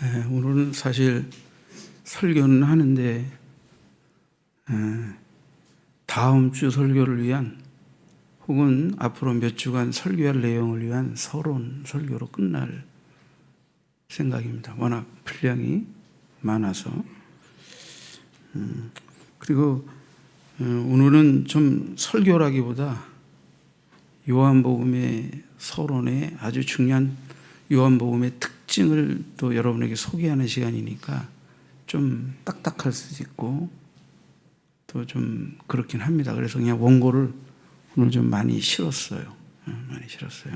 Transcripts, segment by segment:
오늘은 사실 설교는 하는데 다음 주 설교를 위한 혹은 앞으로 몇 주간 설교할 내용을 위한 서론 설교로 끝날 생각입니다. 워낙 분량이 많아서. 그리고 오늘은 좀 설교라기보다 요한복음의 서론에 아주 중요한 요한복음의 특징을 또 여러분에게 소개하는 시간이니까 좀 딱딱할 수도 있고 또 좀 그렇긴 합니다. 그래서 그냥 원고를 오늘 좀 많이 실었어요. 많이 실었어요.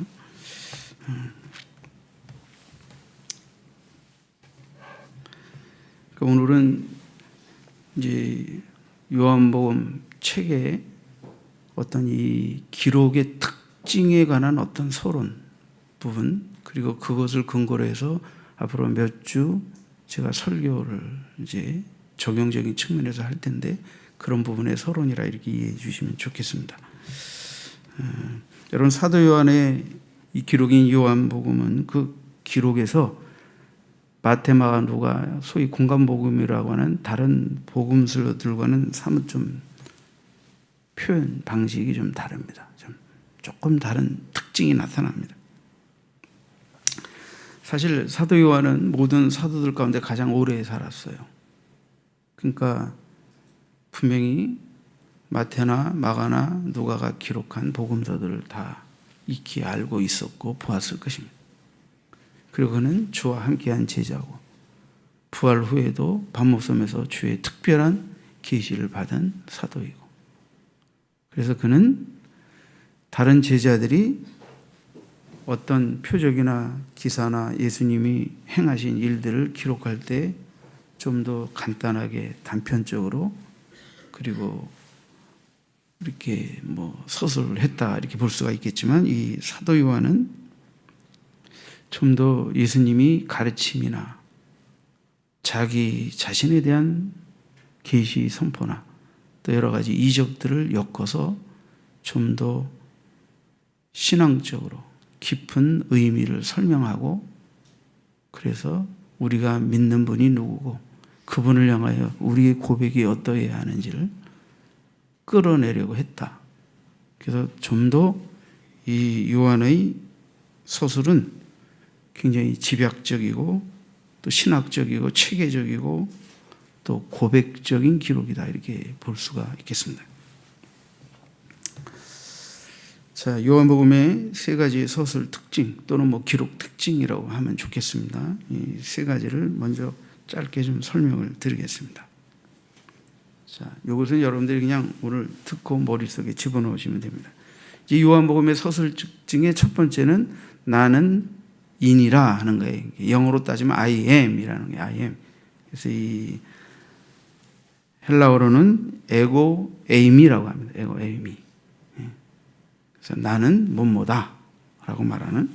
오늘은 이제 요한복음 책의 어떤 이 기록의 특징에 관한 어떤 서론 부분, 그리고 그것을 근거로 해서 앞으로 몇 주 제가 설교를 이제 적용적인 측면에서 할 텐데 그런 부분의 서론이라 이렇게 이해해 주시면 좋겠습니다. 여러분, 사도 요한의 이 기록인 요한복음은 그 기록에서 마태, 마가, 누가 소위 공간복음이라고 하는 다른 복음서들과는 사뭇 좀 표현 방식이 좀 다릅니다. 조금 다른 특징이 나타납니다. 사실 사도 요한은 모든 사도들 가운데 가장 오래 살았어요. 그러니까 분명히 마태나 마가나 누가가 기록한 복음서들을 다 익히 알고 있었고 보았을 것입니다. 그리고 그는 주와 함께한 제자고 부활 후에도 밤목섬에서 주의 특별한 계시를 받은 사도이고, 그래서 그는 다른 제자들이 어떤 표적이나 기사나 예수님이 행하신 일들을 기록할 때 좀 더 간단하게 단편적으로, 그리고 이렇게 서술을 했다 이렇게 볼 수가 있겠지만, 이 사도 요한은 좀 더 예수님이 가르침이나 자기 자신에 대한 계시 선포나 또 여러 가지 이적들을 엮어서 좀 더 신앙적으로 깊은 의미를 설명하고, 그래서 우리가 믿는 분이 누구고 그분을 향하여 우리의 고백이 어떠해야 하는지를 끌어내려고 했다. 그래서 좀 더 이 요한의 서술은 굉장히 집약적이고 또 신학적이고 체계적이고 또 고백적인 기록이다 이렇게 볼 수가 있겠습니다. 자, 요한복음의 세 가지 서술 특징 또는 기록 특징이라고 하면 좋겠습니다. 이 세 가지를 먼저 짧게 좀 설명을 드리겠습니다. 자, 이것은 여러분들이 그냥 오늘 듣고 머릿속에 집어넣으시면 됩니다. 이 요한복음의 서술 특징의 첫 번째는 나는 인이라 하는 거예요. 영어로 따지면 I am이라는 거예요. I am. 그래서 이 헬라어로는 에고 에임이라고 합니다. 에고 에임이. 그래서 나는 뭐뭐다 라고 말하는,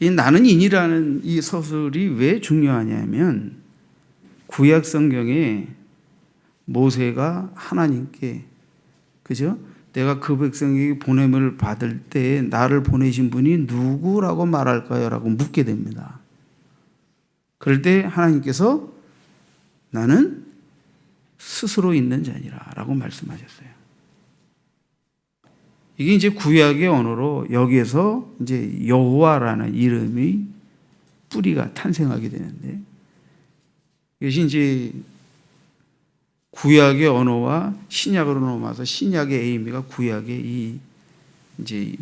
이 나는 인이라는 이 서술이 왜 중요하냐면, 구약 성경에 모세가 하나님께, 그죠? 내가 그 백성에게 보냄을 받을 때 나를 보내신 분이 누구라고 말할까요? 라고 묻게 됩니다. 그럴 때 하나님께서 나는 스스로 있는 자니라 라고 말씀하셨어요. 이게 이제 구약의 언어로 여기에서 이제 여호와라는 이름이 뿌리가 탄생하게 되는데, 이것이 이제 구약의 언어와 신약으로 넘어와서 신약의 의미가 구약의 이 이제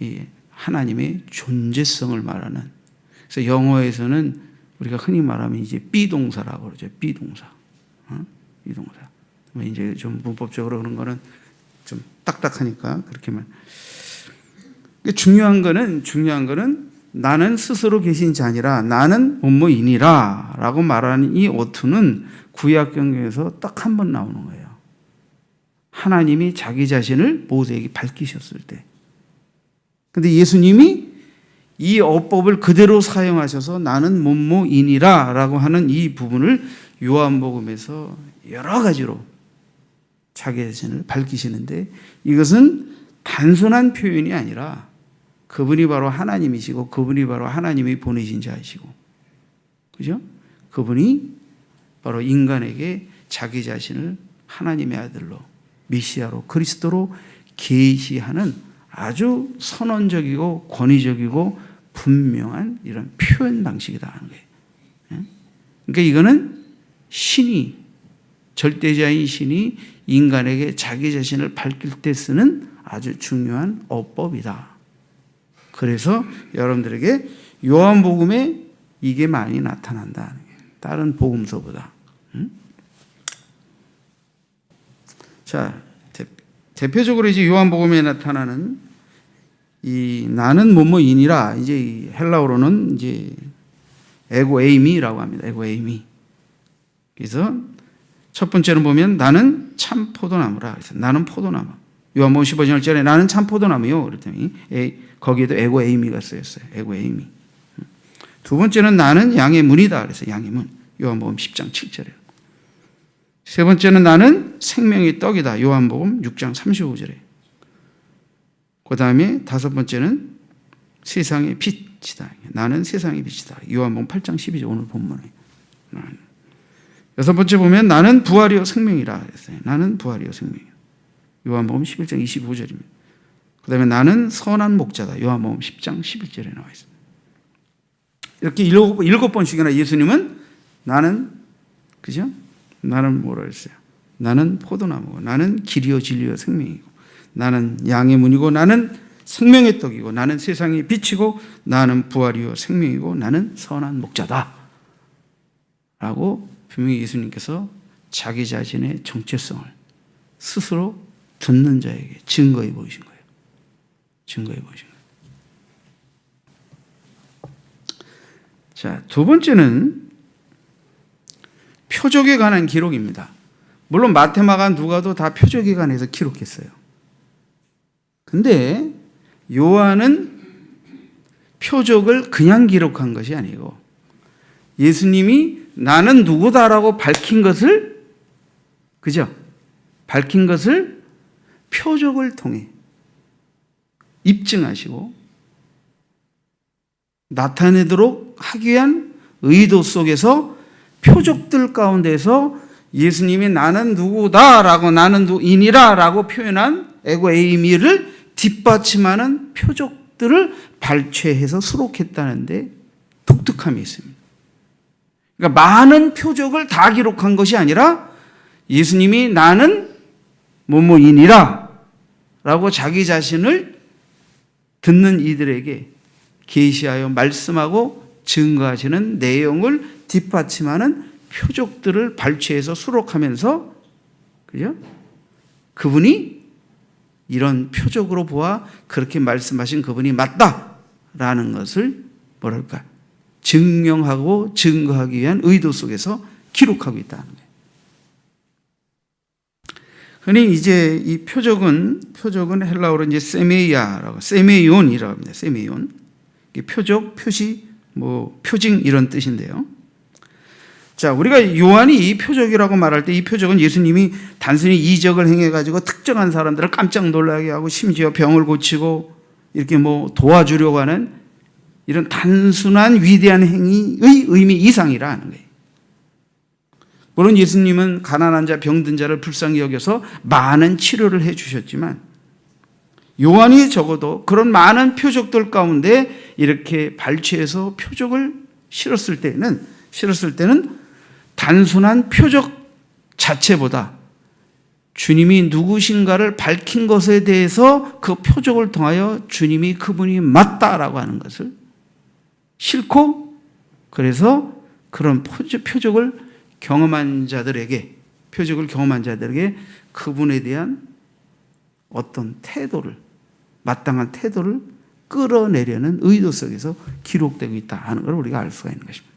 이 하나님의 존재성을 말하는, 그래서 영어에서는 우리가 흔히 말하면 이제 비동사라고 그러죠. 비동사. 비동사. 이제 좀 문법적으로 그런 거는 좀 딱딱하니까 그렇게 말. 중요한 거는 나는 스스로 계신 자니라, 나는 뭐뭐이니라 라고 말하는 이 어투는 구약 성경에서 딱 한 번 나오는 거예요. 하나님이 자기 자신을 모세에게 밝히셨을 때. 근데 예수님이 이 어법을 그대로 사용하셔서 나는 뭐뭐이니라 라고 하는 이 부분을 요한복음에서 여러 가지로 자기 자신을 밝히시는데, 이것은 단순한 표현이 아니라 그분이 바로 하나님이시고 그분이 바로 하나님이 보내신 자이시고, 그죠? 그분이 바로 인간에게 자기 자신을 하나님의 아들로, 메시아로, 그리스도로 계시하는 아주 선언적이고 권위적이고 분명한 이런 표현 방식이다 하는 거예요. 그러니까 이거는 신이, 절대자인 신이 인간에게 자기 자신을 밝힐 때 쓰는 아주 중요한 어법이다. 그래서 여러분들에게 요한복음에 이게 많이 나타난다. 다른 복음서보다. 자, 대표적으로 이제 요한복음에 나타나는 이 나는 뭐뭐이니라, 이제 헬라어로는 이제 에고 에이미라고 합니다. 에고 에이미. 그래서 첫 번째는 보면 나는 참 포도나무라. 그래서 나는 포도나무. 요한복음 15장 1절에 나는 참 포도나무요. 그랬더니 거기에도 에고 에이미가 쓰였어요. 에고 에이미. 두 번째는 나는 양의 문이다. 그래서 양의 문. 요한복음 10장 7절에. 세 번째는 나는 생명의 떡이다. 요한복음 6장 35절에. 그 다음에 다섯 번째는 세상의 빛이다. 나는 세상의 빛이다. 요한복음 8장 12절 오늘 본문에. 여섯 번째 보면 나는 부활이요 생명이라 했어요. 나는 부활이요 생명이요. 요한복음 11장 25절입니다. 그 다음에 나는 선한 목자다. 요한복음 10장 11절에 나와 있습니다. 이렇게 일곱 번씩이나 예수님은 나는, 그죠? 나는 뭐라 했어요? 나는 포도나무고, 나는 길이요 진리요 생명이고, 나는 양의 문이고, 나는 생명의 떡이고, 나는 세상의 빛이고, 나는 부활이요 생명이고, 나는 선한 목자다. 라고 분명히 예수님께서 자기 자신의 정체성을 스스로 듣는 자에게 증거해 보이신 거예요. 증거해 보이신 거예요. 자, 두 번째는 표적에 관한 기록입니다. 물론 마태마가 누가도 다 표적에 관해서 기록했어요. 근데 요한은 표적을 그냥 기록한 것이 아니고 예수님이 나는 누구다라고 밝힌 것을, 그죠? 밝힌 것을 표적을 통해 입증하시고 나타내도록 하기 위한 의도 속에서 표적들 가운데서 예수님이 나는 누구다라고, 나는 누구이니라라고 표현한 에고 에이미를 뒷받침하는 표적들을 발췌해서 수록했다는데 독특함이 있습니다. 그러니까 많은 표적을 다 기록한 것이 아니라 예수님이 나는 뭐뭐이니라 라고 자기 자신을 듣는 이들에게 계시하여 말씀하고 증거하시는 내용을 뒷받침하는 표적들을 발췌해서 수록하면서, 그죠? 그분이 이런 표적으로 보아 그렇게 말씀하신 그분이 맞다라는 것을 뭐랄까 증명하고 증거하기 위한 의도 속에서 기록하고 있다는 거예요. 흔히 이제 이 표적은 헬라어로 이제 세메이온이라고 합니다. 세메이온. 표적, 표시, 표징 이런 뜻인데요. 자, 우리가 요한이 이 표적이라고 말할 때 이 표적은 예수님이 단순히 이적을 행해가지고 특정한 사람들을 깜짝 놀라게 하고 심지어 병을 고치고 이렇게 도와주려고 하는 이런 단순한 위대한 행위의 의미 이상이라 하는 거예요. 물론 예수님은 가난한 자, 병든 자를 불쌍히 여겨서 많은 치료를 해 주셨지만 요한이 적어도 그런 많은 표적들 가운데 이렇게 발췌해서 표적을 실었을 때는 단순한 표적 자체보다 주님이 누구신가를 밝힌 것에 대해서 그 표적을 통하여 주님이 그분이 맞다라고 하는 것을 싫고, 그래서 그런 표적을 경험한 자들에게 그분에 대한 어떤 태도를, 마땅한 태도를 끌어내려는 의도 속에서 기록되고 있다 하는 걸 우리가 알 수가 있는 것입니다.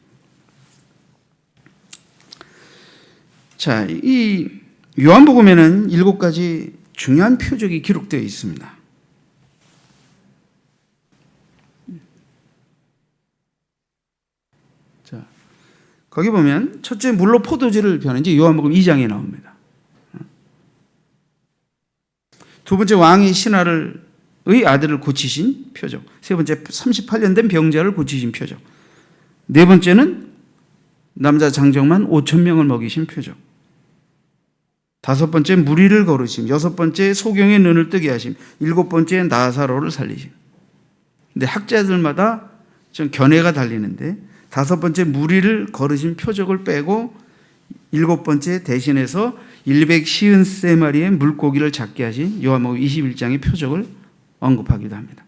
자, 이 요한복음에는 7가지 중요한 표적이 기록되어 있습니다. 자, 거기 보면 첫째 물로 포도주를 변한지 요한복음 2장에 나옵니다. 두 번째 왕이 신하를 아들을 고치신 표적. 세 번째, 38년 된 병자를 고치신 표적. 네 번째는 남자 장정만 5천 명을 먹이신 표적. 다섯 번째, 무리를 거르심. 여섯 번째, 소경의 눈을 뜨게 하심. 일곱 번째, 나사로를 살리심. 근데 학자들마다 좀 견해가 달리는데, 다섯 번째, 무리를 거르신 표적을 빼고 일곱 번째, 대신해서 153마리의 물고기를 잡게 하신 요한복음 21장의 표적을 언급하기도 합니다.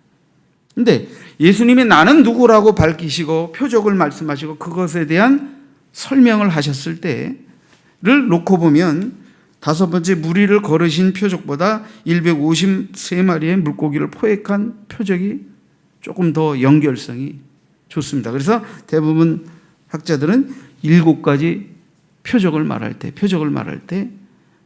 근데 예수님이 나는 누구라고 밝히시고 표적을 말씀하시고 그것에 대한 설명을 하셨을 때를 놓고 보면 다섯 번째, 무리를 거르신 표적보다 153마리의 물고기를 포획한 표적이 조금 더 연결성이 좋습니다. 그래서 대부분 학자들은 7가지 표적을 말할 때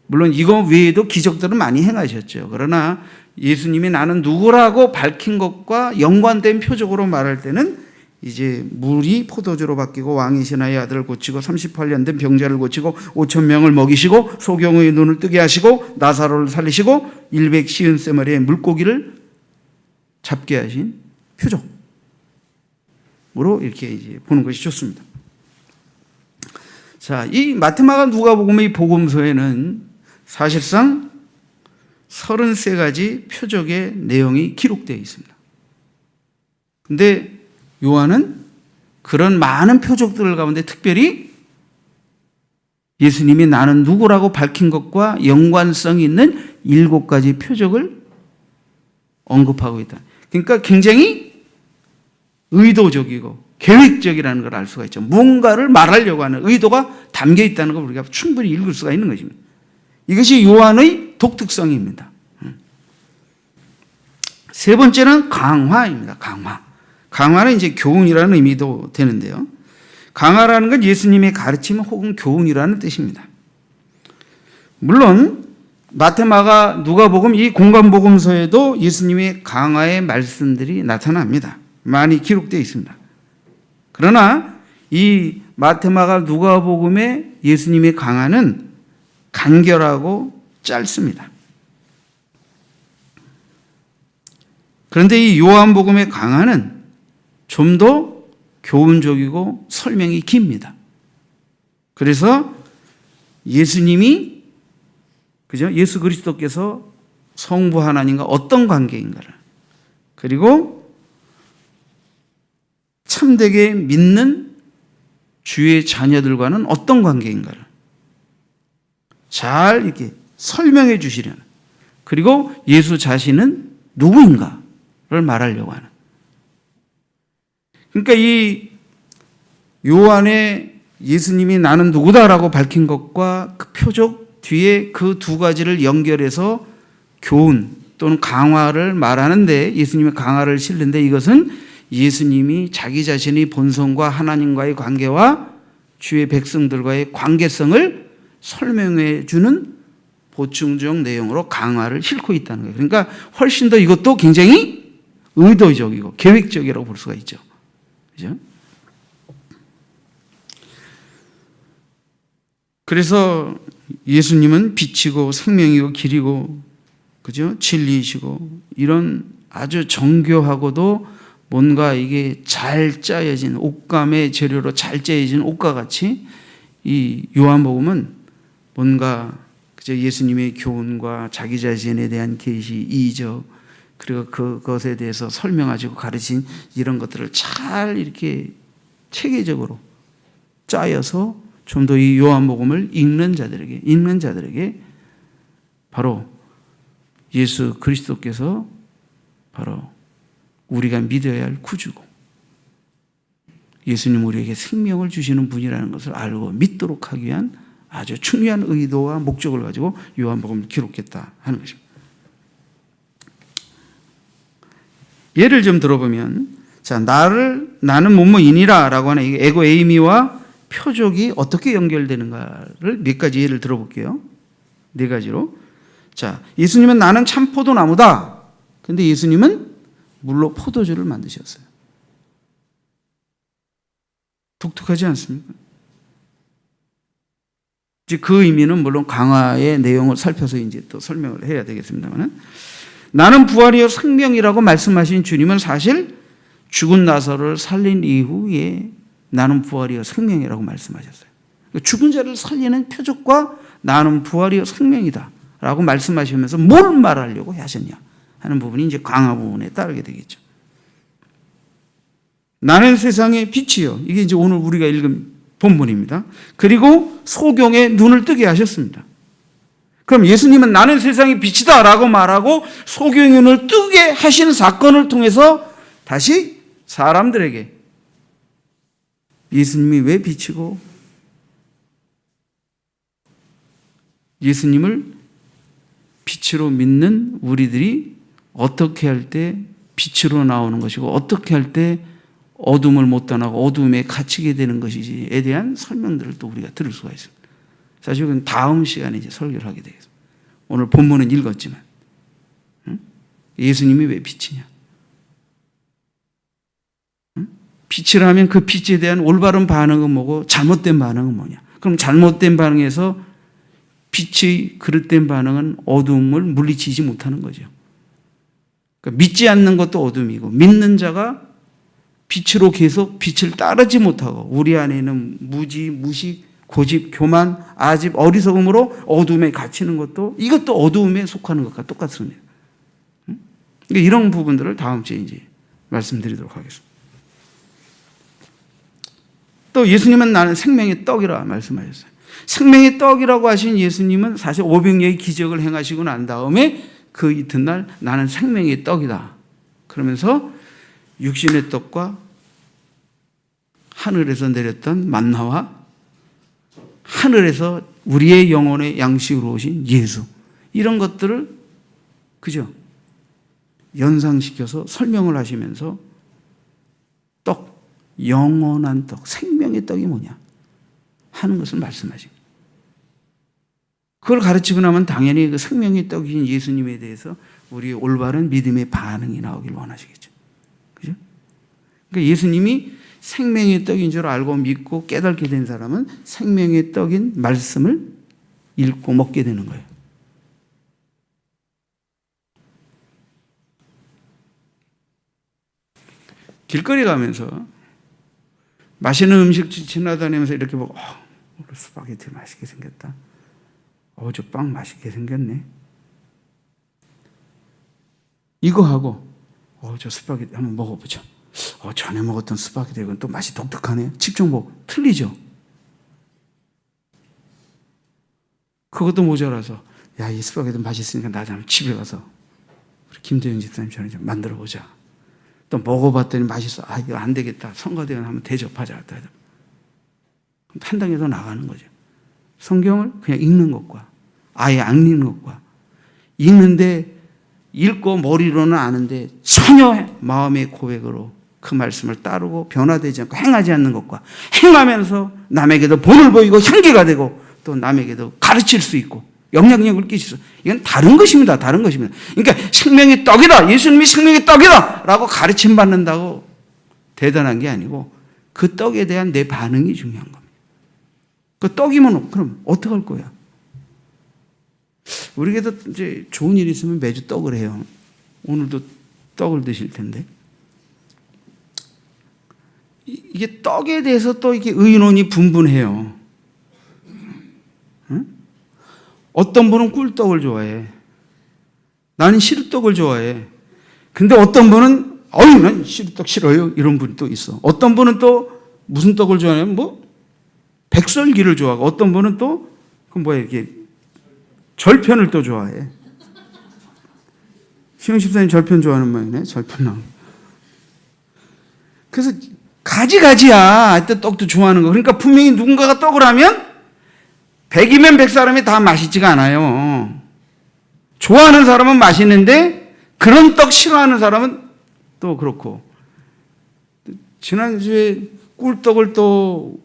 물론 이거 외에도 기적들은 많이 행하셨죠. 그러나 예수님이 나는 누구라고 밝힌 것과 연관된 표적으로 말할 때는 이제 물이 포도주로 바뀌고 왕이 신하의 아들을 고치고 38년 된 병자를 고치고 5천 명을 먹이시고 소경의 눈을 뜨게 하시고 나사로를 살리시고 153마리의 물고기를 잡게 하신 표적으로 이렇게 이제 보는 것이 좋습니다. 자, 이 마태마가 누가복음의 복음서에는 사실상 33가지 표적의 내용이 기록되어 있습니다. 근데 요한은 그런 많은 표적들 가운데 특별히 예수님이 나는 누구라고 밝힌 것과 연관성이 있는 7가지 표적을 언급하고 있다. 그러니까 굉장히 의도적이고 계획적이라는 걸 알 수가 있죠. 뭔가를 말하려고 하는 의도가 담겨 있다는 걸 우리가 충분히 읽을 수가 있는 것입니다. 이것이 요한의 독특성입니다. 세 번째는 강화입니다. 강화는 이제 교훈이라는 의미도 되는데요. 강화라는 건 예수님의 가르침 혹은 교훈이라는 뜻입니다. 물론 마태마가 누가복음 이 공간복음서에도 예수님의 강화의 말씀들이 나타납니다. 많이 기록되어 있습니다. 그러나 이 마태마가 누가복음의 예수님의 강화는 간결하고 짧습니다. 그런데 이 요한복음의 강화는 좀 더 교훈적이고 설명이 깁니다. 그래서 예수님이 예수 그리스도께서 성부 하나님과 어떤 관계인가를, 그리고 참되게 믿는 주의 자녀들과는 어떤 관계인가를 잘 이렇게 설명해 주시려는, 그리고 예수 자신은 누구인가를 말하려고 하는. 그러니까 이 요한의 예수님이 나는 누구다라고 밝힌 것과 그 표적 뒤에 그 두 가지를 연결해서 교훈 또는 강화를 말하는데, 예수님의 강화를 실는데, 이것은 예수님이 자기 자신의 본성과 하나님과의 관계와 주의 백성들과의 관계성을 설명해 주는 보충적 내용으로 강화를 싣고 있다는 거예요. 그러니까 훨씬 더 이것도 굉장히 의도적이고 계획적이라고 볼 수가 있죠. 그죠? 그래서 예수님은 빛이고 생명이고 길이고, 그죠? 진리이시고, 이런 아주 정교하고도 뭔가 이게 잘 짜여진, 옷감의 재료로 잘 짜여진 옷과 같이 이 요한복음은 뭔가 그저 예수님의 교훈과 자기 자신에 대한 계시, 이적, 그리고 그것에 대해서 설명하시고 가르친 이런 것들을 잘 이렇게 체계적으로 짜여서 좀 더 이 요한복음을 읽는 자들에게 바로 예수 그리스도께서 바로 우리가 믿어야 할 구주고, 예수님 우리에게 생명을 주시는 분이라는 것을 알고 믿도록 하기 위한 아주 중요한 의도와 목적을 가지고 요한복음을 기록했다 하는 것입니다. 예를 좀 들어보면, 자, 나는 뭐뭐이니라 라고 하는 이 에고 에이미와 표적이 어떻게 연결되는가를 몇 가지 예를 들어볼게요. 네 가지로. 자, 예수님은 나는 참 포도나무다. 근데 예수님은 물로 포도주를 만드셨어요. 독특하지 않습니까? 이제 그 의미는 물론 강화의 내용을 살펴서 이제 또 설명을 해야 되겠습니다만, 나는 부활이요 생명이라고 말씀하신 주님은 사실 죽은 나사로를 살린 이후에 나는 부활이요 생명이라고 말씀하셨어요. 죽은 자를 살리는 표적과 나는 부활이요 생명이다 라고 말씀하시면서 뭘 말하려고 하셨냐 하는 부분이 이제 강화 부분에 따르게 되겠죠. 나는 세상의 빛이요. 이게 이제 오늘 우리가 읽은 본문입니다. 그리고 소경의 눈을 뜨게 하셨습니다. 그럼 예수님은 나는 세상의 빛이다 라고 말하고 소경의 눈을 뜨게 하신 사건을 통해서 다시 사람들에게 예수님이 왜 빛이고 예수님을 빛으로 믿는 우리들이 어떻게 할 때 빛으로 나오는 것이고 어떻게 할 때 어둠을 못 떠나고 어둠에 갇히게 되는 것이지에 대한 설명들을 또 우리가 들을 수가 있습니다. 사실 그건 다음 시간에 이제 설교를 하게 되겠습니다. 오늘 본문은 읽었지만 예수님이 왜 빛이냐? 빛이라면 그 빛에 대한 올바른 반응은 뭐고 잘못된 반응은 뭐냐? 그럼 잘못된 반응에서 빛의 그릇된 반응은 어둠을 물리치지 못하는 거죠. 그러니까 믿지 않는 것도 어둠이고 믿는 자가 빛으로 계속 빛을 따르지 못하고 우리 안에 있는 무지, 무식, 고집, 교만, 아집, 어리석음으로 어둠에 갇히는 것도 이것도 어둠에 속하는 것과 똑같습니다. 그러니까 이런 부분들을 다음 주에 이제 말씀드리도록 하겠습니다. 또 예수님은 나는 생명의 떡이라 말씀하셨어요. 생명의 떡이라고 하신 예수님은 사실 500여의 기적을 행하시고 난 다음에 그 이튿날 나는 생명의 떡이다. 그러면서 육신의 떡과 하늘에서 내렸던 만나와 하늘에서 우리의 영혼의 양식으로 오신 예수 이런 것들을 그죠? 연상시켜서 설명을 하시면서 떡, 영원한 떡, 생명의 떡이 뭐냐 하는 것을 말씀하십니다. 그걸 가르치고 나면 당연히 그 생명의 떡이신 예수님에 대해서 우리의 올바른 믿음의 반응이 나오길 원하시겠죠. 그죠? 그러니까 예수님이 생명의 떡인 줄 알고 믿고 깨닫게 된 사람은 생명의 떡인 말씀을 읽고 먹게 되는 거예요. 길거리 가면서 맛있는 음식 지나다니면서 이렇게 보고 오늘 스파게티 맛있게 생겼다. 저 빵 맛있게 생겼네. 이거 하고 저 스파게티 한번 먹어보자. 전에 먹었던 스파게티는 또 맛이 독특하네. 직접 보고 틀리죠. 그것도 모자라서 이 스파게티 맛있으니까 나도 집에 가서 우리 김대영 집사님처럼 좀 만들어보자. 또 먹어봤더니 맛있어. 이거 안 되겠다. 성가대원 한번 대접하자. 한 단계 더 나가는 거죠. 성경을 그냥 읽는 것과 아예 안 읽는 것과 읽는데 읽고 머리로는 아는데 전혀 마음의 고백으로 그 말씀을 따르고 변화되지 않고 행하지 않는 것과 행하면서 남에게도 본을 보이고 향기가 되고 또 남에게도 가르칠 수 있고 영향력을 끼칠 수 있고 이건 다른 것입니다. 다른 것입니다. 그러니까 생명의 떡이다. 예수님이 생명의 떡이다 라고 가르침 받는다고 대단한 게 아니고 그 떡에 대한 내 반응이 중요한 겁니다. 그 떡이면 그럼 어떡할 거야? 우리에게도 이제 좋은 일이 있으면 매주 떡을 해요. 오늘도 떡을 드실 텐데. 이게 떡에 대해서 또 이게 의논이 분분해요. 응? 어떤 분은 꿀떡을 좋아해. 나는 시루떡을 좋아해. 근데 어떤 분은 난 시루떡 싫어요. 이런 분이 또 있어. 어떤 분은 또 무슨 떡을 좋아하냐면 백설기를 좋아하고 어떤 분은 또 이게 절편을 또 좋아해. 시영 집사님 절편 좋아하는 모양이네. 절편 나오고. 그래서 가지가지야. 떡도 좋아하는 거. 그러니까 분명히 누군가가 떡을 하면 100이면 100사람이 다 맛있지가 않아요. 좋아하는 사람은 맛있는데 그런 떡 싫어하는 사람은 또 그렇고. 지난주에 꿀떡을 또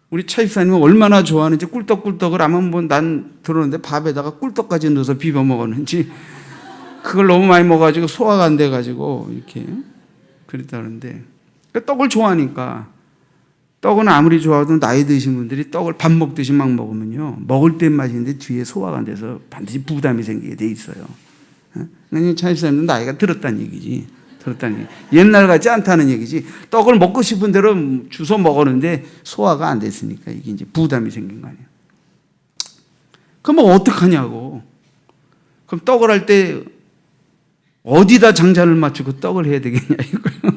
우리 차 집사님은 얼마나 좋아하는지 꿀떡을 아마 난 들었는데 밥에다가 꿀떡까지 넣어서 비벼 먹었는지 그걸 너무 많이 먹어가지고 소화가 안 돼가지고 이렇게 그랬다는데 떡을 좋아하니까 떡은 아무리 좋아도 나이 드신 분들이 떡을 밥 먹듯이 막 먹으면요 먹을 땐 맛있는데 뒤에 소화가 안 돼서 반드시 부담이 생기게 돼 있어요. 차이사님은 나이가 들었다는 얘기지. 들었다는 얘기. 옛날 같지 않다는 얘기지. 떡을 먹고 싶은 대로 주워 먹었는데 소화가 안 됐으니까 이게 이제 부담이 생긴 거 아니에요. 그럼 뭐 어떡하냐고. 그럼 떡을 할 때 어디다 장자를 맞추고 떡을 해야 되겠냐 이거요.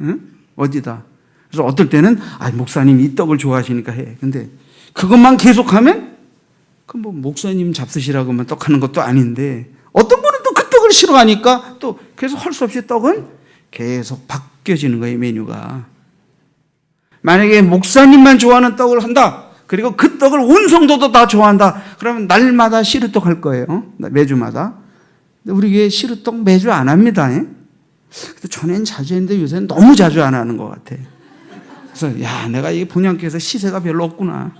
응? 어디다. 그래서 어떨 때는 목사님 이 떡을 좋아하시니까 해. 근데 그것만 계속하면 그럼 뭐 목사님 잡수시라고만 떡하는 것도 아닌데 어떤 분은 또 그 떡을 싫어하니까 또 계속 할 수 없이 떡은 계속 바뀌어지는 거예요, 메뉴가. 만약에 목사님만 좋아하는 떡을 한다. 그리고 그 떡을 온 성도도 다 좋아한다. 그러면 날마다 시루떡 할 거예요. 매주마다. 근데 우리 교회 시루떡 매주 안 합니다. 근데 전엔 자주 했는데 요새는 너무 자주 안 하는 것 같아. 그래서 내가 이 본향교회에서 시세가 별로 없구나.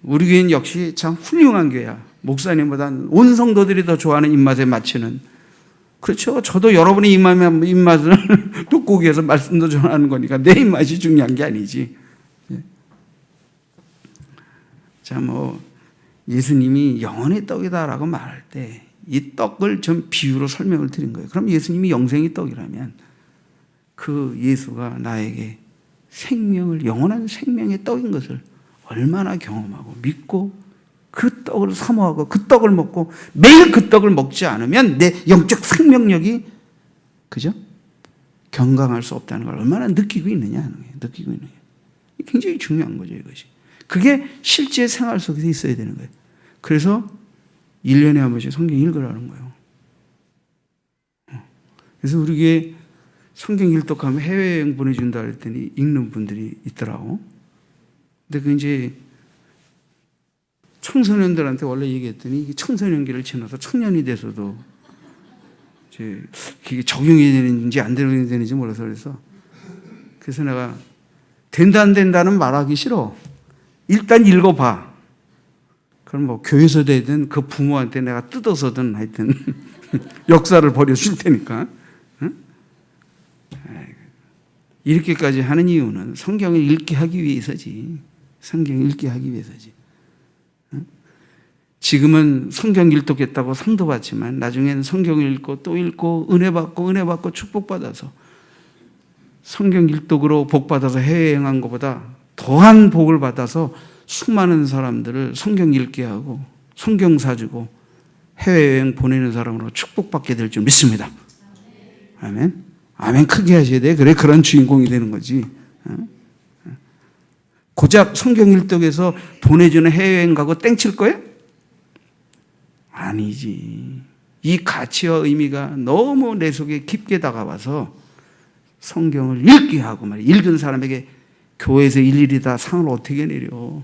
우리 교회는 역시 참 훌륭한 교회야. 목사님보다는 온 성도들이 더 좋아하는 입맛에 맞추는. 그렇죠. 저도 여러분의 입맛을 돕고 위해서 말씀도 전하는 거니까 내 입맛이 중요한 게 아니지. 자, 예수님이 영혼의 떡이다라고 말할 때 이 떡을 좀 비유로 설명을 드린 거예요. 그럼 예수님이 영생의 떡이라면 그 예수가 나에게 생명을, 영원한 생명의 떡인 것을 얼마나 경험하고 믿고 그 떡을 사모하고 그 떡을 먹고 매일 그 떡을 먹지 않으면 내 영적 생명력이, 그죠? 건강할 수 없다는 걸 얼마나 느끼고 있느냐 하는 거예요. 느끼고 있느냐. 굉장히 중요한 거죠, 이것이. 그게 실제 생활 속에서 있어야 되는 거예요. 그래서 1년에 한 번씩 성경 읽으라는 거예요. 그래서 우리 교회 성경 일독하면 해외여행 보내준다 그랬더니 읽는 분들이 있더라고. 근데 그 이제 청소년들한테 원래 얘기했더니 청소년기를 지나서 청년이 돼서도 이제 그게 적용이 되는지 안 되는지 몰라서 그래서 내가 된다 안 된다는 말하기 싫어. 일단 읽어봐. 그럼 교회에서 되든 그 부모한테 내가 뜯어서든 하여튼 역사를 벌여줄 테니까. 응? 이렇게까지 하는 이유는 성경을 읽게 하기 위해서지. 성경을 읽게 하기 위해서지. 응? 지금은 성경 일독했다고 상도 받지만 나중에는 성경을 읽고 또 읽고 은혜 받고 축복받아서 성경 일독으로 복받아서 해외여행한 것보다 더한 복을 받아서 수많은 사람들을 성경 읽게 하고 성경 사주고 해외여행 보내는 사람으로 축복받게 될 줄 믿습니다. 아멘. 아멘 크게 하셔야 돼. 그래 그런 주인공이 되는 거지. 고작 성경 일독에서 보내주는 해외여행 가고 땡칠 거예요? 아니지. 이 가치와 의미가 너무 내 속에 깊게 다가와서 성경을 읽게 하고 말이야. 읽은 사람에게 교회에서 일일이 다 상을 어떻게 내려.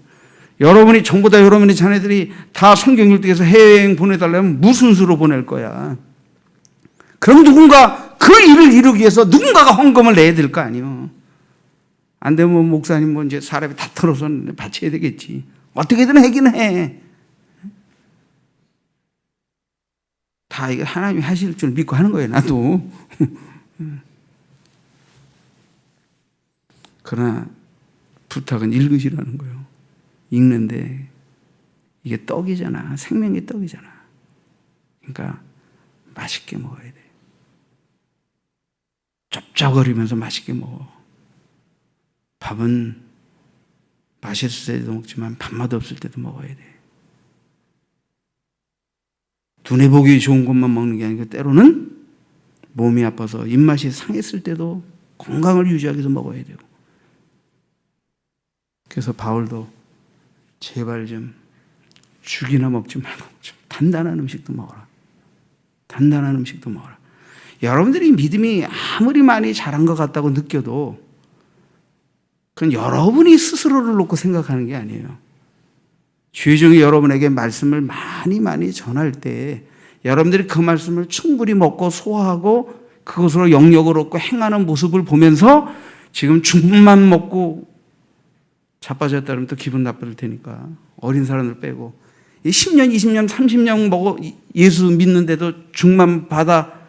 여러분이 전부 다 여러분의 자녀들이 다 성경 일독에서 해외여행 보내달라면 무슨 수로 보낼 거야. 그럼 누군가 그 일을 이루기 위해서 누군가가 헌금을 내야 될 거 아니에요. 안 되면 목사님 이제 사람이 다 털어서 바쳐야 되겠지. 어떻게든 하긴 해. 다 이거 하나님이 하실 줄 믿고 하는 거예요, 나도. 그러나 부탁은 읽으시라는 거예요. 읽는데 이게 떡이잖아. 생명의 떡이잖아. 그러니까 맛있게 먹어야 돼. 쩝쩝거리면서 맛있게 먹어. 밥은 맛있을 때도 먹지만 밥맛 없을 때도 먹어야 돼. 눈에 보기 좋은 것만 먹는 게 아니고 때로는 몸이 아파서 입맛이 상했을 때도 건강을 유지하기 위해서 먹어야 되고. 그래서 바울도 제발 좀 죽이나 먹지 말고 좀 단단한 음식도 먹어라. 단단한 음식도 먹어라. 여러분들이 믿음이 아무리 많이 자란 것 같다고 느껴도 그건 여러분이 스스로를 놓고 생각하는 게 아니에요. 주의 종이 여러분에게 말씀을 많이 전할 때 여러분들이 그 말씀을 충분히 먹고 소화하고 그것으로 영역을 얻고 행하는 모습을 보면서 지금 죽만 먹고 자빠졌다 그러면 또 기분 나쁠 테니까 어린 사람들 빼고 10년, 20년, 30년 먹어 예수 믿는데도 죽만 받아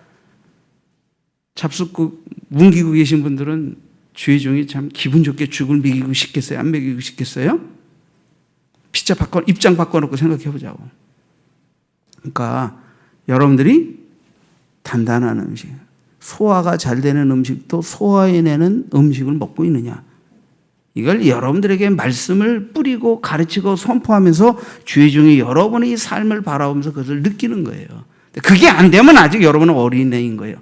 잡숫고 뭉기고 계신 분들은 주의 종이 참 기분 좋게 죽을 먹이고 싶겠어요? 안 먹이고 싶겠어요? 입장 바꿔놓고 생각해 보자고. 그러니까 여러분들이 단단한 음식, 소화가 잘 되는 음식도 소화해내는 음식을 먹고 있느냐. 이걸 여러분들에게 말씀을 뿌리고 가르치고 선포하면서 주의 중에 여러분의 삶을 바라보면서 그것을 느끼는 거예요. 그게 안 되면 아직 여러분은 어린애인 거예요.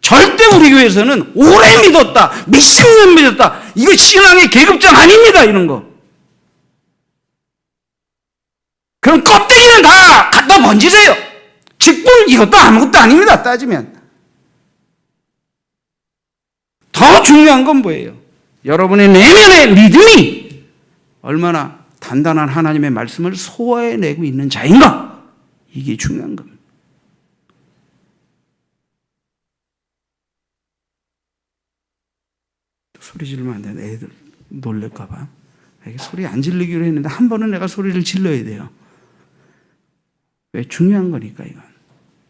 절대 우리 교회에서는 오래 믿었다, 몇십 년 믿었다, 이거 신앙의 계급장 아닙니다, 이런 거. 그럼 껍데기는 다 갖다 번지세요. 직분 이것도 아무것도 아닙니다, 따지면. 더 중요한 건 뭐예요? 여러분의 내면의 믿음이 얼마나 단단한 하나님의 말씀을 소화해내고 있는 자인가? 이게 중요한 겁니다. 소리 지르면 안 되는데 애들 놀랄까 봐. 소리 안 지르기로 했는데 한 번은 내가 소리를 질러야 돼요. 왜? 중요한 거니까 이건.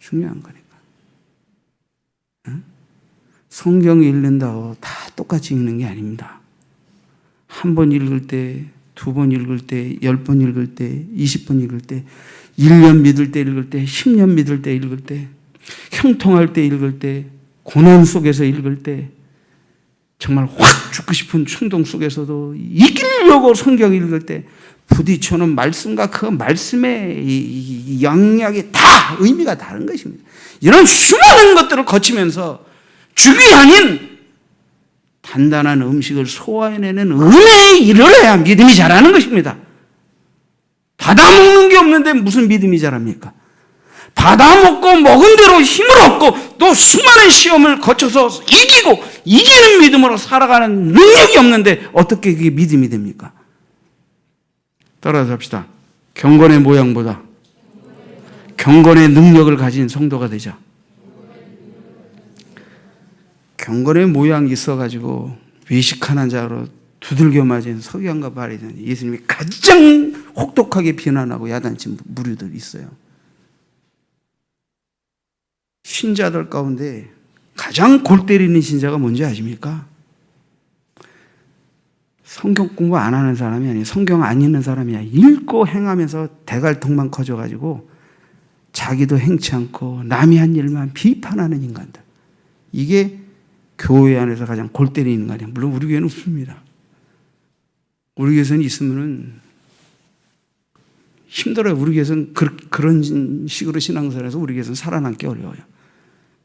중요한 거니까. 응? 성경 읽는다고 다 똑같이 읽는 게 아닙니다. 한 번 읽을 때, 두 번 읽을 때, 10번 읽을 때, 20번 읽을 때, 1년 믿을 때 읽을 때, 10년 믿을 때 읽을 때, 형통할 때 읽을 때, 고난 속에서 읽을 때, 정말 확 죽고 싶은 충동 속에서도 이기려고 성경 읽을 때 부딪혀는 말씀과 그 말씀의 이 영역이 다 의미가 다른 것입니다. 이런 수많은 것들을 거치면서 죽이 아닌 단단한 음식을 소화해내는 은혜에 이르러야 믿음이 자라는 것입니다. 받아먹는 게 없는데 무슨 믿음이 자랍니까? 받아먹고 먹은 대로 힘을 얻고 또 수많은 시험을 거쳐서 이기고 이기는 믿음으로 살아가는 능력이 없는데 어떻게 그게 믿음이 됩니까? 따라서 합시다. 경건의 모양보다 경건의 능력을 가진 성도가 되자. 경건의 모양이 있어가지고 외식하는 자로 두들겨 맞은 서기관과 바리새인 예수님이 가장 혹독하게 비난하고 야단친 무리들이 있어요. 신자들 가운데 가장 골 때리는 신자가 뭔지 아십니까? 성경 공부 안 하는 사람이 아니에요. 성경 안 읽는 사람이 아니에요. 읽고 행하면서 대갈통만 커져가지고 자기도 행치 않고 남이 한 일만 비판하는 인간들. 이게 교회 안에서 가장 골 때리는 인간이에요. 물론 우리 교회는 없습니다. 우리 교회에서는 있으면은 힘들어요. 우리 교회에서는 그런 식으로 신앙생활해서 우리 교회에서는 살아남기 어려워요.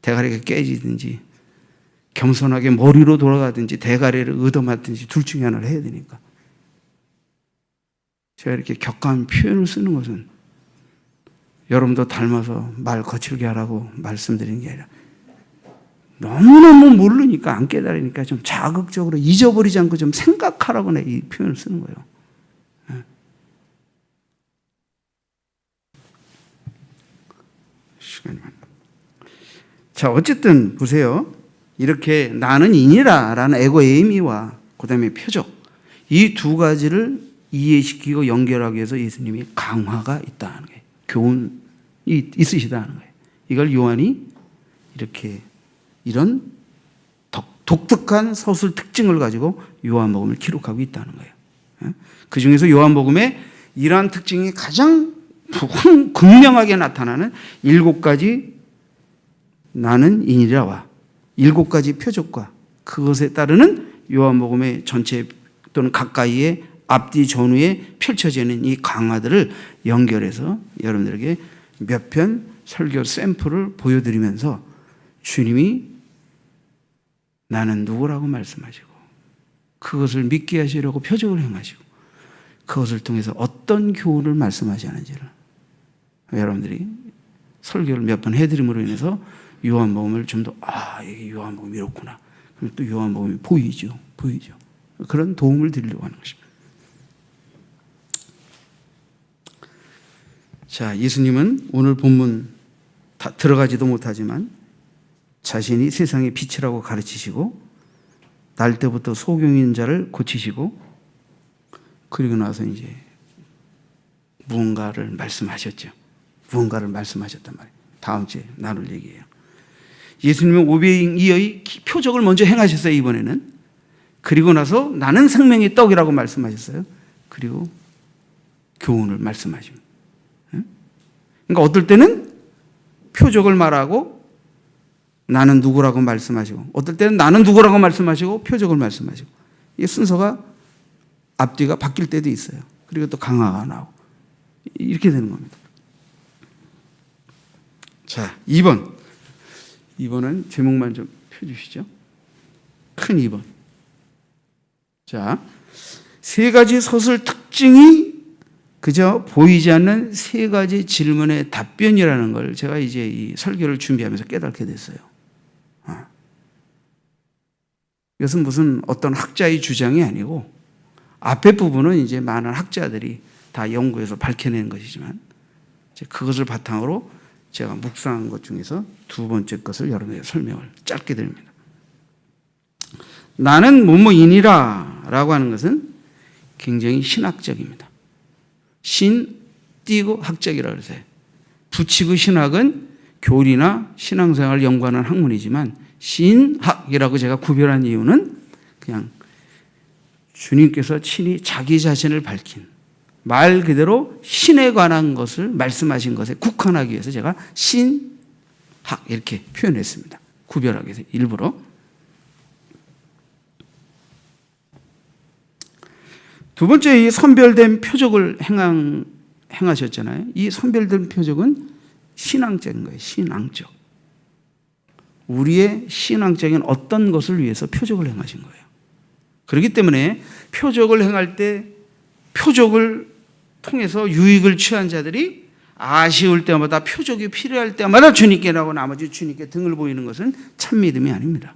대가리가 깨지든지 겸손하게 머리로 돌아가든지 대가리를 얻어맞든지 둘 중에 하나를 해야 되니까. 제가 이렇게 격한 표현을 쓰는 것은 여러분도 닮아서 말 거칠게 하라고 말씀드리는 게 아니라 너무너무 모르니까 안 깨달으니까 좀 자극적으로 잊어버리지 않고 좀 생각하라고 내가 이 표현을 쓰는 거예요. 시간이 많아. 자, 어쨌든 보세요. 이렇게 나는 인이라 라는 에고의 의미와 그 다음에 표적, 이 두 가지를 이해시키고 연결하기 위해서 예수님이 강화가 있다는 거예요. 교훈이 있으시다는 거예요. 이걸 요한이 이렇게 이런 독특한 서술 특징을 가지고 요한복음을 기록하고 있다는 거예요. 그 중에서 요한복음에 이러한 특징이 가장 극명하게 나타나는 7가지 나는 인이라와 7가지 표적과 그것에 따르는 요한복음의 전체 또는 가까이의 앞뒤 전후에 펼쳐지는 이 강화들을 연결해서 여러분들에게 몇 편 설교 샘플을 보여드리면서 주님이 나는 누구라고 말씀하시고 그것을 믿게 하시려고 표적을 행하시고 그것을 통해서 어떤 교훈을 말씀하시는지를 여러분들이 설교를 몇 번 해드림으로 인해서 요한복음을 좀 더 이게 요한복음이 이렇구나. 그럼 또 요한복음이 보이죠. 그런 도움을 드리려고 하는 것입니다. 자, 예수님은 오늘 본문 다 들어가지도 못하지만 자신이 세상의 빛이라고 가르치시고 날 때부터 소경인 자를 고치시고 그리고 나서 이제 무언가를 말씀하셨죠. 무언가를 말씀하셨단 말이에요. 다음 주에 나눌 얘기예요. 예수님은 오병이어의 표적을 먼저 행하셨어요. 이번에는. 그리고 나서 나는 생명의 떡이라고 말씀하셨어요. 그리고 교훈을 말씀하십니다. 그러니까 어떨 때는 표적을 말하고 나는 누구라고 말씀하시고, 어떨 때는 나는 누구라고 말씀하시고 표적을 말씀하시고, 이 순서가 앞뒤가 바뀔 때도 있어요. 그리고 또 강화가 나오고 이렇게 되는 겁니다. 자, 2번은 제목만 좀 펴주시죠. 큰 2번. 자, 세 가지 서술 특징이 그저 보이지 않는 세 가지 질문의 답변이라는 걸 제가 이제 이 설교를 준비하면서 깨닫게 됐어요. 이것은 무슨 어떤 학자의 주장이 아니고, 앞에 부분은 이제 많은 학자들이 다 연구해서 밝혀낸 것이지만, 그것을 바탕으로 제가 묵상한 것 중에서 두 번째 것을 여러분에게 설명을 짧게 드립니다. 나는 뭐뭐이니라 라고 하는 것은 굉장히 신학적입니다. 신 띄고 학적이라고 그러세요. 붙이고 신학은 교리나 신앙생활을 연구하는 학문이지만, 신학이라고 제가 구별한 이유는 그냥 주님께서 친히 자기 자신을 밝힌, 말 그대로 신에 관한 것을 말씀하신 것에 국한하기 위해서 제가 신학 이렇게 표현했습니다. 구별하기 위해서 일부러. 두 번째, 이 선별된 표적을 행하셨잖아요. 이 선별된 표적은 신앙적인 거예요. 신앙적. 우리의 신앙적인 어떤 것을 위해서 표적을 행하신 거예요. 그렇기 때문에 표적을 행할 때 표적을 통해서 유익을 취한 자들이 아쉬울 때마다, 표적이 필요할 때마다 주님께 나고 나머지 주님께 등을 보이는 것은 참 믿음이 아닙니다.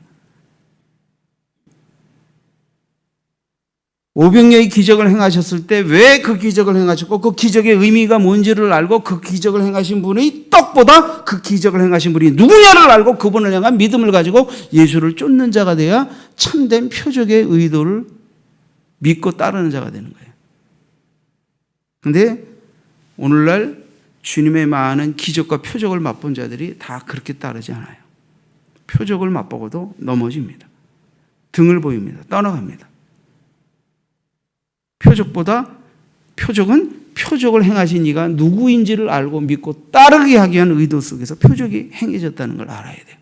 500여의 기적을 행하셨을 때 왜 그 기적을 행하셨고 그 기적의 의미가 뭔지를 알고 그 기적을 행하신 분의 떡보다 그 기적을 행하신 분이 누구냐를 알고 그분을 향한 믿음을 가지고 예수를 쫓는 자가 돼야 참된 표적의 의도를 믿고 따르는 자가 되는 거예요. 그런데 오늘날 주님의 많은 기적과 표적을 맛본 자들이 다 그렇게 따르지 않아요. 표적을 맛보고도 넘어집니다. 등을 보입니다. 떠나갑니다. 표적보다 표적은 표적을 행하신 이가 누구인지를 알고 믿고 따르게 하기 위한 의도 속에서 표적이 행해졌다는 걸 알아야 돼요.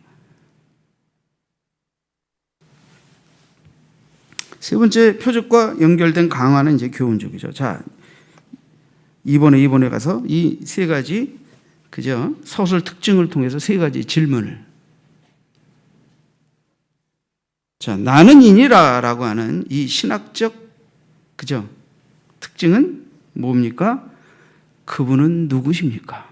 세 번째, 표적과 연결된 강화는 이제 교훈적이죠. 자, 이번에 가서 이 세 가지 그죠 서술 특징을 통해서 세 가지 질문을, 자, 나는 이니라라고 하는 이 신학적 그죠 특징은 뭡니까? 그분은 누구십니까?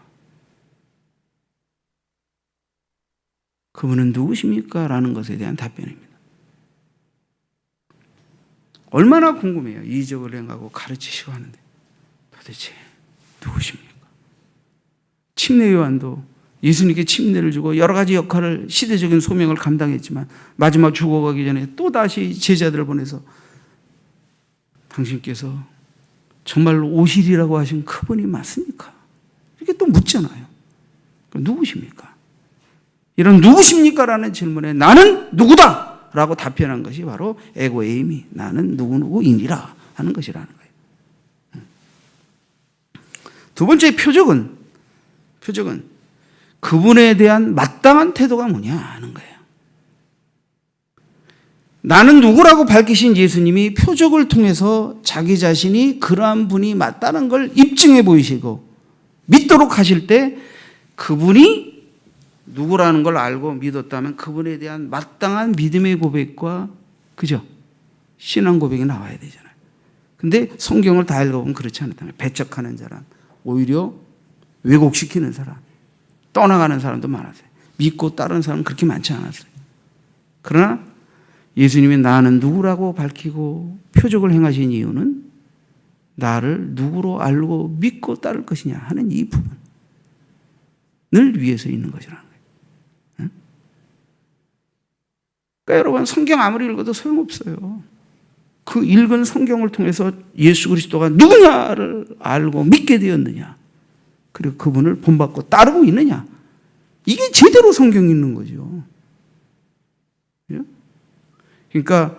그분은 누구십니까? 라는 것에 대한 답변입니다. 얼마나 궁금해요. 이적을 행하고 가르치시고 하는데 도대체 누구십니까? 침례 요한도 예수님께 침례를 주고 여러 가지 역할을, 시대적인 소명을 감당했지만 마지막 죽어가기 전에 또다시 제자들을 보내서 당신께서 정말로 오시리라고 하신 그분이 맞습니까? 이렇게 또 묻잖아요. 누구십니까? 이런 누구십니까? 라는 질문에 나는 누구다! 라고 답변한 것이 바로 에고에이미, 나는 누구누구이니라 하는 것이라는 거예요. 두 번째, 표적은 그분에 대한 마땅한 태도가 뭐냐 하는 거예요. 나는 누구라고 밝히신 예수님이 표적을 통해서 자기 자신이 그러한 분이 맞다는 걸 입증해 보이시고 믿도록 하실 때, 그분이 누구라는 걸 알고 믿었다면 그분에 대한 마땅한 믿음의 고백과 그죠? 신앙 고백이 나와야 되잖아요. 근데 성경을 다 읽어보면 그렇지 않다면 배척하는 사람, 오히려 왜곡시키는 사람, 떠나가는 사람도 많았어요. 믿고 따르는 사람은 그렇게 많지 않았어요. 그러나 예수님이 나는 누구라고 밝히고 표적을 행하신 이유는 나를 누구로 알고 믿고 따를 것이냐 하는 이 부분을 위해서 있는 것이라는 거예요. 응? 그러니까 여러분, 성경 아무리 읽어도 소용없어요. 그 읽은 성경을 통해서 예수 그리스도가 누구냐를 알고 믿게 되었느냐, 그리고 그분을 본받고 따르고 있느냐, 이게 제대로 성경 읽는 거죠. 그러니까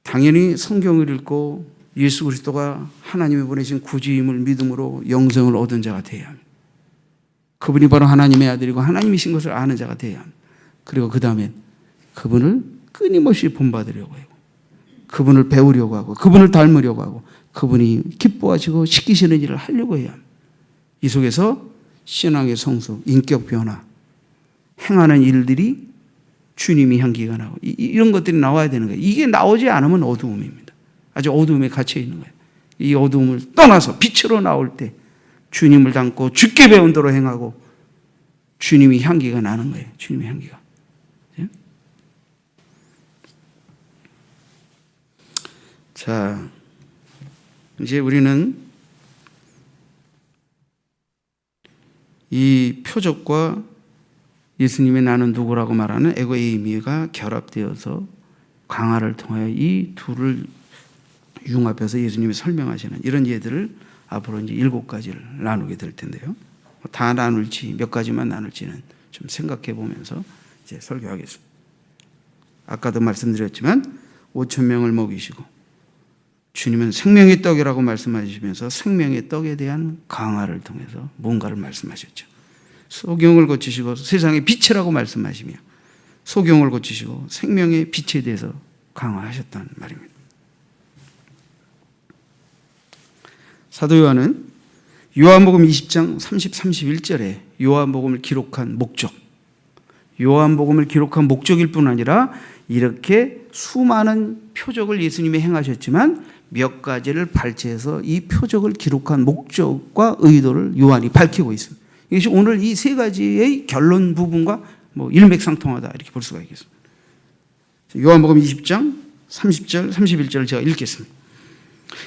당연히 성경을 읽고 예수 그리스도가 하나님이 보내신 구주임을 믿음으로 영생을 얻은 자가 돼야 합니다. 그분이 바로 하나님의 아들이고 하나님이신 것을 아는 자가 되어야 합니다. 그리고 그 다음에 그분을 끊임없이 본받으려고 하고 그분을 배우려고 하고 그분을 닮으려고 하고 그분이 기뻐하시고 시키시는 일을 하려고 해야 합니다. 이 속에서 신앙의 성숙, 인격 변화, 행하는 일들이 주님이 향기가 나고 이런 것들이 나와야 되는 거예요. 이게 나오지 않으면 어두움입니다. 아주 어두움에 갇혀 있는 거예요. 이 어두움을 떠나서 빛으로 나올 때 주님을 닮고 주께 배운 대로 행하고 주님이 향기가 나는 거예요. 주님의 향기가. 자, 이제 우리는 이 표적과 예수님의 나는 누구라고 말하는 에고 에이미가 결합되어서 강화를 통하여 이 둘을 융합해서 예수님이 설명하시는 이런 예들을 앞으로 이제 7가지를 나누게 될 텐데요. 다 나눌지 몇 가지만 나눌지는 좀 생각해 보면서 이제 설교하겠습니다. 아까도 말씀드렸지만 5천 명을 먹이시고 주님은 생명의 떡이라고 말씀하시면서 생명의 떡에 대한 강화를 통해서 뭔가를 말씀하셨죠. 소경을 고치시고 세상의 빛이라고 말씀하시며 소경을 고치시고 생명의 빛에 대해서 강화하셨다는 말입니다. 사도 요한은 요한복음 20장 30, 31절에 요한복음을 기록한 요한복음을 기록한 목적일 뿐 아니라 이렇게 수많은 표적을 예수님이 행하셨지만 몇 가지를 발췌해서 이 표적을 기록한 목적과 의도를 요한이 밝히고 있습니다. 이것이 오늘 이 3가지의 결론 부분과 일맥상통하다 이렇게 볼 수가 있겠습니다. 요한복음 20장 30절, 31절을 제가 읽겠습니다.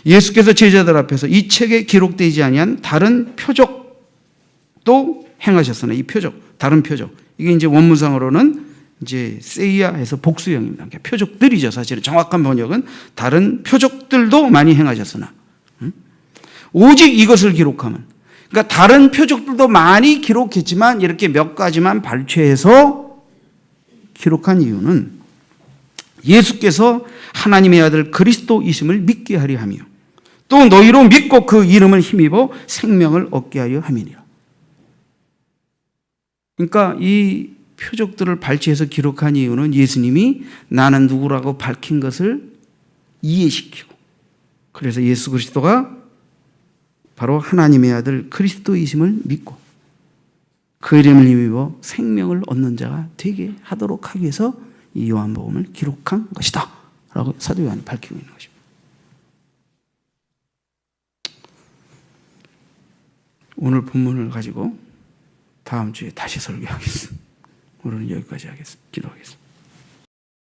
예수께서 제자들 앞에서 이 책에 기록되지 아니한 다른 표적도 행하셨으나 이 표적, 다른 표적. 이게 이제 원문상으로는 이제 세이야해서 복수형입니다. 그러니까 표적들이죠. 사실은 정확한 번역은 다른 표적들도 많이 행하셨으나 오직 이것을 기록하면 그러니까 다른 표적들도 많이 기록했지만 이렇게 몇 가지만 발췌해서 기록한 이유는 예수께서 하나님의 아들 그리스도이심을 믿게 하려 하며 또 너희로 믿고 그 이름을 힘입어 생명을 얻게 하려 함이니라. 그러니까 이 표적들을 발췌해서 기록한 이유는 예수님이 나는 누구라고 밝힌 것을 이해시키고 그래서 예수 그리스도가 바로 하나님의 아들 그리스도이심을 믿고 그 이름을 힘입어 생명을 얻는 자가 되게 하도록 하기 위해서 이 요한복음을 기록한 것이다 라고 사도 요한이 밝히고 있는 것입니다. 오늘 본문을 가지고 다음 주에 다시 설교하겠습니다. 오늘은 여기까지 하겠습니다. 기도하겠습니다.